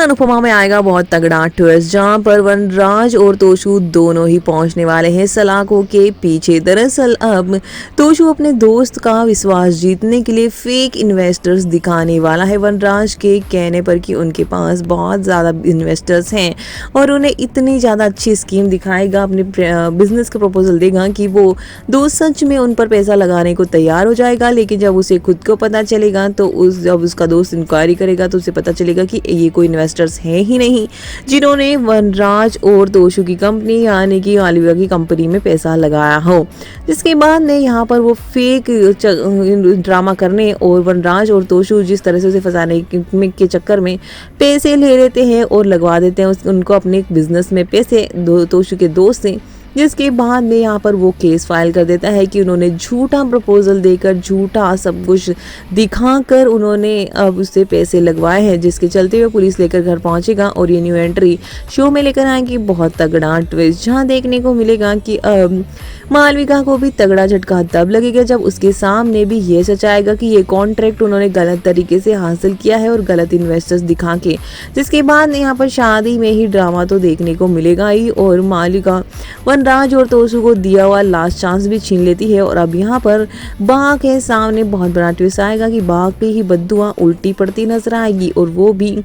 अनुपमा में आएगा बहुत तगड़ा ट्विस्ट, जहां पर वनराज और तोशु दोनों ही पहुंचने वाले हैं सलाखों के पीछे। दरअसल अब तोशु अपने दोस्त का विश्वास जीतने के लिए फेक इन्वेस्टर्स दिखाने वाला है वनराज के कहने पर कि उनके पास बहुत ज़्यादा इन्वेस्टर्स हैं और उन्हें इतनी ज़्यादा अच्छी स्कीम दिखाएगा, अपने बिजनेस का प्रपोजल देगा कि वो दोस्त सच में उन पर पैसा लगाने को तैयार हो जाएगा। लेकिन जब उसे खुद को पता चलेगा तो जब उसका दोस्त इंक्वायरी करेगा तो उसे पता चलेगा कि ये कोई इन्वेस्टर्स हैं ही नहीं जिन्होंने वनराज और तोशु की कंपनी यानी कि आलिया की कंपनी में पैसा लगाया हो। जिसके बाद ने यहाँ पर वो फेक ड्रामा करने और वनराज और तोशु जिस तरह से उसे फंसाने के चक्कर में पैसे ले लेते हैं और लगवा देते हैं उनको अपने बिजनेस में पैसे तोशु के दोस्त से। जिसके बाद में यहाँ पर वो केस फाइल कर देता है कि उन्होंने झूठा प्रपोजल देकर झूठा सब कुछ दिखाकर उन्होंने अब उससे पैसे लगवाए हैं, जिसके चलते हुए पुलिस लेकर घर पहुंचेगा और ये न्यू एंट्री शो में लेकर आएंगी बहुत तगड़ा ट्विस्ट, जहाँ देखने को मिलेगा कि अब मालविका को भी तगड़ा झटका तब लगेगा जब उसके सामने भी ये सच आएगा कि ये कॉन्ट्रैक्ट उन्होंने गलत तरीके से हासिल किया है और गलत इन्वेस्टर्स दिखा के। जिसके बाद यहाँ पर शादी में ही ड्रामा तो देखने को मिलेगा ही और मालविका वनराज और तोशु को दिया हुआ लास्ट चांस भी छीन लेती है। और अब यहाँ पर बाघ के सामने बहुत बड़ा ट्विस्ट आएगा कि बाघ की ही बद्दुआ उल्टी पड़ती नजर आएगी और वो भी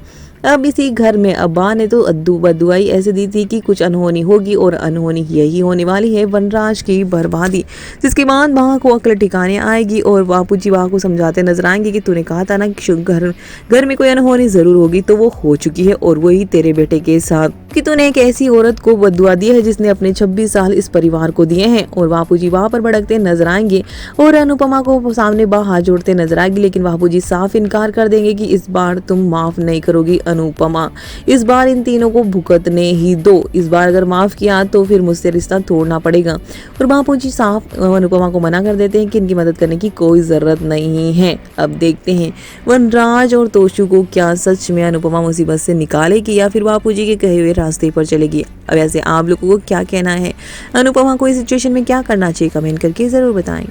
अब इसी घर में। अब्बा ने तो बदुआई ऐसे दी थी कि कुछ अनहोनी होगी और अनहोनी यही होने वाली है, वनराज की बर्बादी। जिसके बाद बाघ को अक्ल ठिकाने आएगी और बापूजी बाघ को समझाते नजर आएंगे कि तूने कहा था ना कि घर में कोई अनहोनी जरूर होगी, तो वो हो चुकी है और वही तेरे बेटे के साथ कि तूने एक ऐसी औरत को बदुआ दी है जिसने अपने 26 साल इस परिवार को दिए हैं। और बापूजी वहां पर भड़कते नजर आएंगे और अनुपमा को सामने हाथ जोड़ते नजर आएगी, लेकिन बापूजी साफ इनकार कर देंगे कि इस बार तुम माफ नहीं करोगी अनुपमा, इस बार इन तीनों को भुगतने ही दो, इस बार अगर माफ किया तो फिर मुझसे रिश्ता तोड़ना पड़ेगा। और बापूजी साफ अनुपमा को मना कर देते हैं कि इनकी मदद करने की कोई जरूरत नहीं है। अब देखते हैं वनराज और तोशु को क्या सच में अनुपमा मुसीबत से निकालेगी या फिर बापूजी के कहे हुए रास्ते पर चलेगी। अब ऐसे आप लोगों को क्या कहना है, अनुपमा को इस सिचुएशन में क्या करना चाहिए, कमेंट करके जरूर बताएं।